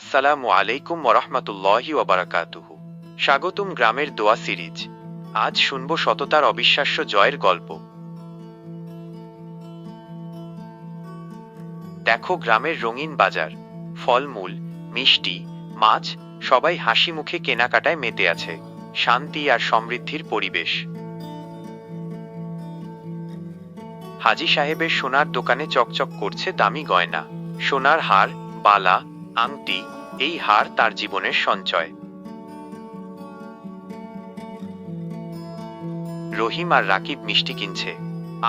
আসসালামু আলাইকুম ওরহমতুল্লাহি ওবারাকাতুহু। স্বাগতম গ্রামের দোয়া সিরিজ। আজ শুনব সততার অবিশ্বাস্য জয়ের গল্প। দেখো গ্রামের রঙিন বাজার, ফলমূল, মিষ্টি, মাছ, সবাই হাসি মুখে কেনাকাটায় মেতে আছে। শান্তি আর সমৃদ্ধির পরিবেশ। হাজী সাহেবের সোনার দোকানে চকচক করছে দামি গয়না, সোনার হার, বালা, আংটি। এই হার তার জীবনের সঞ্চয়। রহিম আর রাকিব মিষ্টি কিনছে।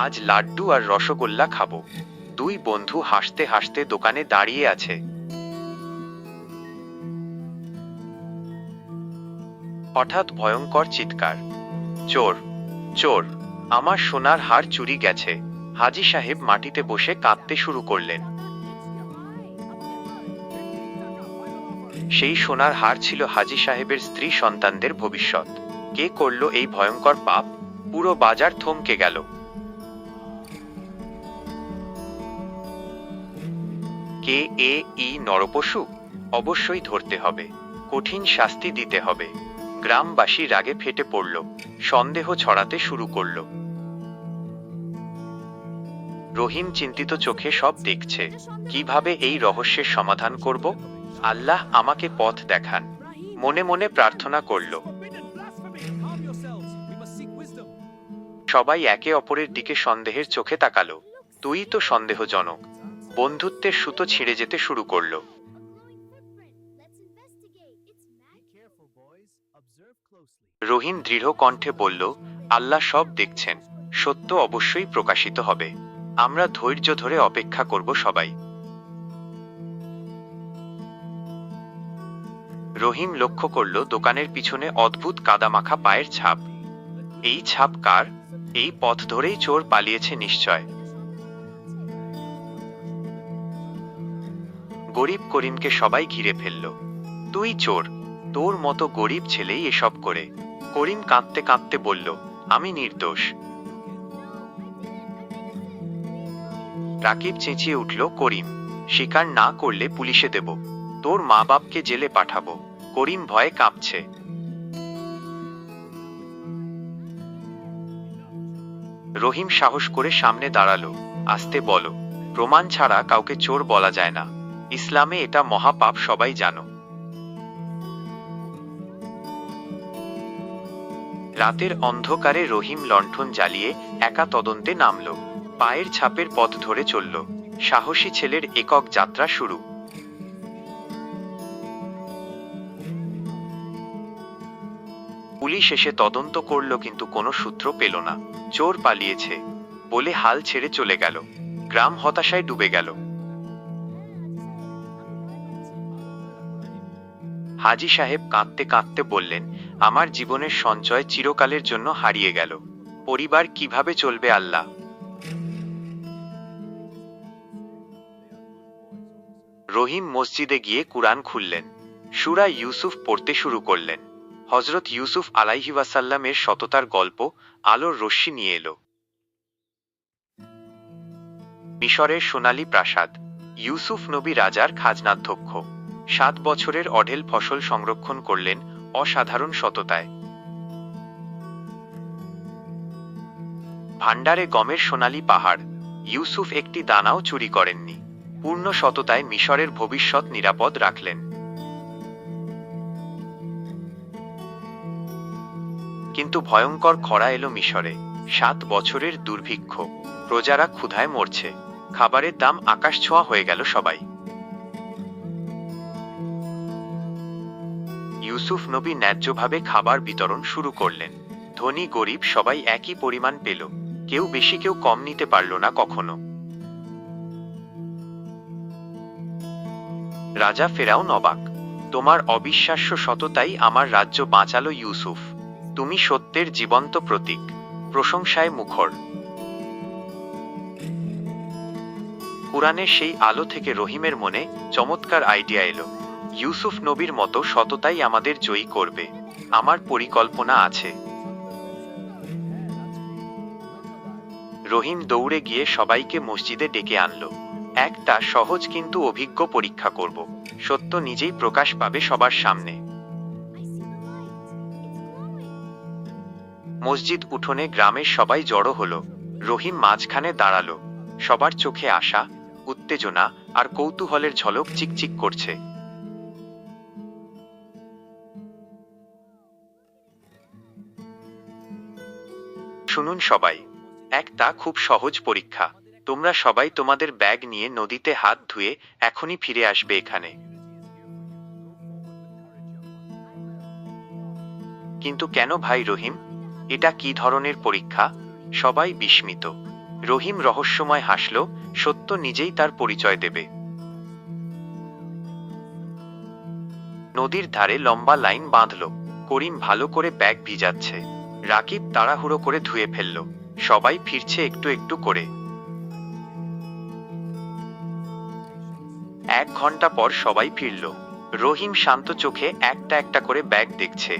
আজ লাড্ডু আর রসগোল্লা খাবো। দুই বন্ধু হাসতে হাসতে দোকানে দাঁড়িয়ে আছে। হঠাৎ ভয়ঙ্কর চিৎকার, চোর, চোর, আমার সোনার হার চুরি গেছে। হাজী সাহেব মাটিতে বসে কাঁদতে শুরু করলেন। সেই সোনার হার ছিল হাজী সাহেবের স্ত্রী সন্তানদের ভবিষ্যৎ। কে করলো এই ভয়ঙ্কর পাপ? পুরো বাজার থমকে গেল। কে এই নরপশু? অবশ্যই ধরতে হবে, কঠিন শাস্তি দিতে হবে। গ্রামবাসী রাগে ফেটে পড়ল, সন্দেহ ছড়াতে শুরু করল। রহিম চিন্তিত চোখে সব দেখছে। কিভাবে এই রহস্যের সমাধান করব? আল্লাহ আমাকে পথ দেখান, মনে মনে প্রার্থনা করল। সবাই একে অপরের দিকে সন্দেহের চোখে তাকালো। তুই তো সন্দেহজনক। বন্ধুত্বের সুতো ছিঁড়ে যেতে শুরু করল। রহিম দৃঢ় কণ্ঠে বলল, আল্লাহ সব দেখছেন, সত্য অবশ্যই প্রকাশিত হবে। আমরা ধৈর্য ধরে অপেক্ষা করব সবাই। রহিম লক্ষ্য করল দোকানের পিছনে অদ্ভুত কাদামাখা পায়ের ছাপ। এই ছাপ কার? এই পথ ধরেই চোর পালিয়েছে নিশ্চয়। গরিব করিমকে সবাই ঘিরে ফেলল। তুই চোর, তোর মতো গরিব ছেলেই এসব করে। করিম কাঁদতে কাঁদতে বলল, আমি নির্দোষ। রাকিব চেঁচিয়ে উঠল, করিম, স্বীকার না করলে পুলিশে দেব, তোর মা বাপকে জেলে পাঠাবো। করিম ভয়ে কাঁপছে। রহিম সাহস করে সামনে দাঁড়ালো। আস্তে বলো, প্রমাণ ছাড়া কাউকে চোর বলা যায় না। ইসলামে এটা মহাপাপ, সবাই জানো। রাতের অন্ধকারে রহিম লণ্ঠন জ্বালিয়ে একা তদন্তে নামল। পায়ের ছাপের পথ ধরে চলল। সাহসী ছেলের একক যাত্রা শুরু। পুলিশ এসে তদন্ত করল কিন্তু কোনো সূত্র পেল না। চোর পালিয়েছে বলে হাল ছেড়ে চলে গেল। গ্রাম হতাশায় ডুবে গেল। হাজী সাহেব কাঁদতে কাঁদতে বললেন, আমার জীবনের সঞ্চয় চিরকালের জন্য হারিয়ে গেল। পরিবার কিভাবে চলবে আল্লাহ? রহিম মসজিদে গিয়ে কুরআন খুললেন। সূরা ইউসুফ পড়তে শুরু করলেন। হযরত ইউসুফ আলাইহি ওয়াসাল্লামের সততার গল্প আলোর রশ্মি নিয়ে এলো। মিশরের সোনালী প্রাসাদ। ইউসুফ নবী রাজার খাজনাধ্যক্ষ। 7 বছরের অঢেল ফসল সংরক্ষণ করলেন অসাধারণ সততায়। ভান্ডারে গমের সোনালী পাহাড়। ইউসুফ একটি দানাও চুরি করেননি। পূর্ণ সততায় মিশরের ভবিষ্যৎ নিরাপদ রাখলেন। কিন্তু ভয়ঙ্কর খরা এলো মিশরে। 7 বছরের দুর্ভিক্ষ। প্রজারা ক্ষুধায় মরছে। খাবারের দাম আকাশছোঁয়া হয়ে গেল সবাই। ইউসুফ নবী ন্যায্যভাবে খাবার বিতরণ শুরু করলেন। ধনী গরিব সবাই একই পরিমাণ পেল। কেউ বেশি কেউ কম নিতে পারল না কখনো। রাজা ফেরাউন অবাক। তোমার অবিশ্বাস্য সততাই আমার রাজ্য বাঁচালো ইউসুফ। তুমি সত্যের জীবন্ত প্রতীক। প্রশংসায় মুখর। কুরআনের সেই আলো থেকে রহিমের মনে চমৎকার আইডিয়া এলো। ইউসুফ নবীর মতো সততাই আমাদের জয়ী করবে। আমার পরিকল্পনা আছে। রহিম দৌড়ে গিয়ে সবাইকে মসজিদে ডেকে আনলো। একটা সহজ কিন্তু অভিজ্ঞ পরীক্ষা করব। সত্য নিজেই প্রকাশ পাবে সবার সামনে। মসজিদ উঠোনে গ্রামের সবাই জড়ো হলো। রহিম মাঝখানে দাঁড়ালো। সবার চোখে আশা, উত্তেজনা আর কৌতূহলের ঝলক চিকচিক করছে। শুনুন সবাই, একটা খুব সহজ পরীক্ষা। তোমরা সবাই তোমাদের ব্যাগ নিয়ে নদীতে হাত ধুয়ে এখনই ফিরে আসবে এখানে। কিন্তু কেন ভাই রহিম? এটা কি ধরনের পরীক্ষা? সবাই বিস্মিত। রহিম রহস্যময় হাসল, সত্য নিজেই তার পরিচয় দেবে। নদীর ধারে লম্বা লাইন বাঁধল। করিম ভালো করে ব্যাগ ভিজাচ্ছে। রাকিব তাড়াহুড়ো করে ধুয়ে ফেলল। সবাই ফিরছে একটু একটু করে। 1 ঘন্টা পর সবাই ফিরল। রহিম শান্ত চোখে একটা একটা করে ব্যাগ দেখছে।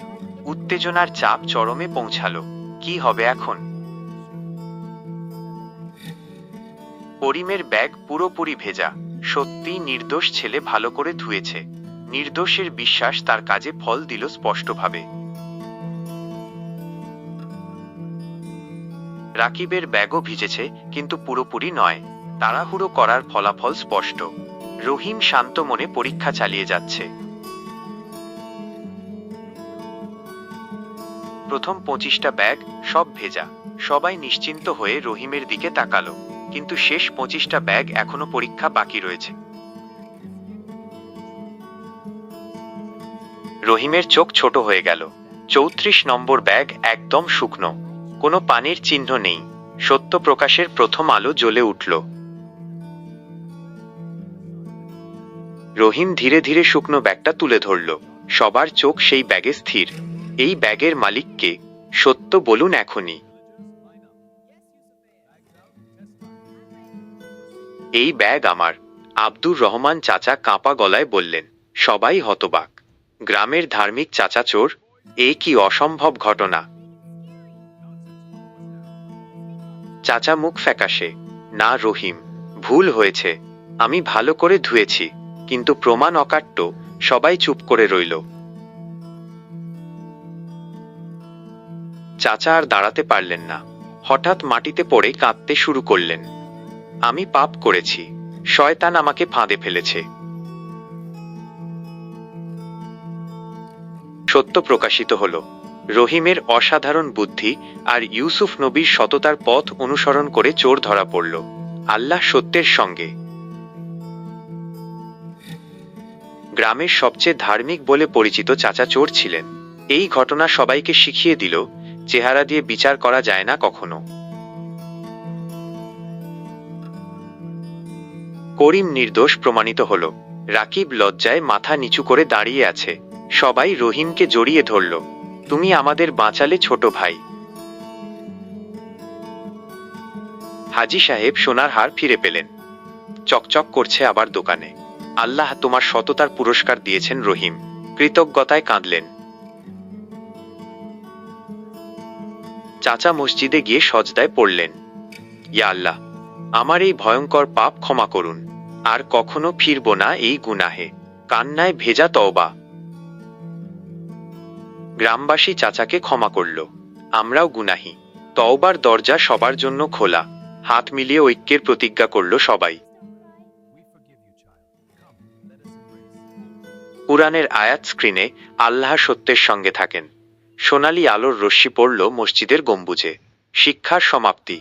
উত্তেজনার চাপ চরমে পৌঁছালো। কি হবে এখন? করিমের ব্যাগ পুরোপুরি ভেজা। সত্যি নির্দোষ ছেলে ভালো করে ধুয়েছে। নির্দোষের বিশ্বাস তার কাজে ফল দিল স্পষ্টভাবে। রাকিবের ব্যাগও ভিজেছে, কিন্তু পুরোপুরি নয়। তাড়াহুড়ো করার ফলাফল স্পষ্ট। রহিম শান্ত মনে পরীক্ষা চালিয়ে যাচ্ছে। প্রথম 25টা ব্যাগ সব ভেজা। সবাই নিশ্চিন্ত হয়ে রহিমের দিকে তাকালো। কিন্তু শেষ 25টা ব্যাগ এখনো পরীক্ষা বাকি রয়েছে। রহিমের চোখ ছোট হয়ে গেল। 34 নম্বর ব্যাগ একদম শুকনো। কোনো পানির চিহ্ন নেই। সত্য প্রকাশের প্রথম আলো জ্বলে উঠল। রহিম ধীরে ধীরে শুকনো ব্যাগটা তুলে ধরল। সবার চোখ সেই ব্যাগে স্থির। এই ব্যাগের মালিক কে? সত্য বলুন এখনই। এই ব্যাগ আমার। আব্দুর রহমান চাচা কাঁপা গলায় বললেন। সবাই হতবাক। গ্রামের ধার্মিক চাচা চোর? এ কি অসম্ভব ঘটনা! চাচা মুখ ফ্যাকাশে। না রহিম, ভুল হয়েছে। আমি ভালো করে ধুয়েছি, কিন্তু প্রমাণ অকাট্য। সবাই চুপ করে রইল। চাচা আর দাঁড়াতে পারলেন না। হঠাৎ মাটিতে পড়ে কাঁদতে শুরু করলেন। আমি পাপ করেছি। শয়তান আমাকে ফাঁদে ফেলেছে। সত্য প্রকাশিত হল। রহিমের অসাধারণ বুদ্ধি আর ইউসুফ নবীর সততার পথ অনুসরণ করে চোর ধরা পড়ল। আল্লাহ সত্যের সঙ্গে। গ্রামের সবচেয়ে ধার্মিক বলে পরিচিত চাচা চোর ছিলেন। এই ঘটনা সবাইকে শিখিয়ে দিল, চেহারা দিয়ে বিচার করা যায় না কখনো। করিম নির্দোষ প্রমাণিত হল। রাকিব লজ্জায় মাথা নিচু করে দাঁড়িয়ে আছে। সবাই রহিমকে জড়িয়ে ধরল। তুমি আমাদের বাঁচালে ছোট ভাই। হাজী সাহেব সোনার হার ফিরে পেলেন। চকচক করছে আবার দোকানে। আল্লাহ তোমার সততার পুরস্কার দিয়েছেন রহিম। কৃতজ্ঞতায় কাঁদলেন। চাচা মসজিদে গিয়ে সজদায় পড়লেন। ইয়া আল্লাহ, আমার এই ভয়ঙ্কর পাপ ক্ষমা করুন। আর কখনো ফিরব না এই গুনাহে। কান্নায় ভেজা তওবা। গ্রামবাসী চাচাকে ক্ষমা করল। আমরাও গুনাহি। তওবার দরজা সবার জন্য খোলা। হাত মিলিয়ে ঐক্যের প্রতিজ্ঞা করল সবাই। কুরআনের আয়াত স্ক্রিনে। আল্লাহ সত্যের সঙ্গে থাকেন। সোনালী আলোর রশ্মি পড়ল মসজিদের গম্বুজে। শিক্ষার সমাপ্তি।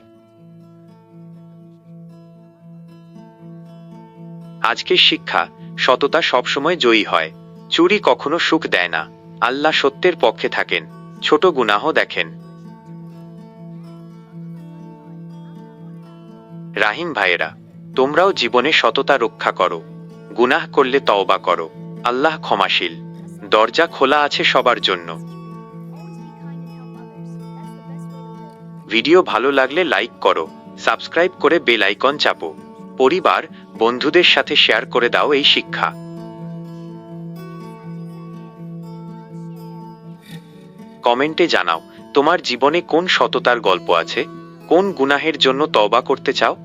আজকের শিক্ষা, সততা সবসময় জয়ী হয়। চুরি কখনো সুখ দেয় না। আল্লাহ সত্যের পক্ষে থাকেন। ছোট গুনাহ দেখেন। রাহিম ভাইয়েরা, তোমরাও জীবনে সততা রক্ষা করো। গুনাহ করলে তওবা করো। আল্লাহ ক্ষমাশীল। দরজা খোলা আছে সবার জন্য। ভিডিও ভালো লাগলে লাইক করো, সাবস্ক্রাইব করে বেল আইকন চাপো। পরিবার, বন্ধুদের সাথে শেয়ার করে দাও এই শিক্ষা। কমেন্টে জানাও তোমার জীবনে কোন সততার গল্প আছে, কোন গুনাহের জন্য তওবা করতে চাও।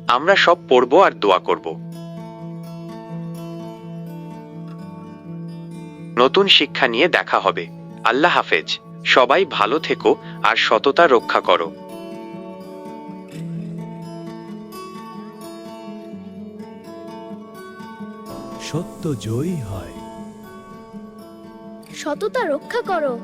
আমরা সব পড়ব আর দোয়া করব। নতুন শিক্ষা নিয়ে দেখা হবে। আল্লাহ হাফেজ। সবাই ভালো থেকো আর সততা রক্ষা করো। সত্য জয়ী হয়। সততা রক্ষা করো।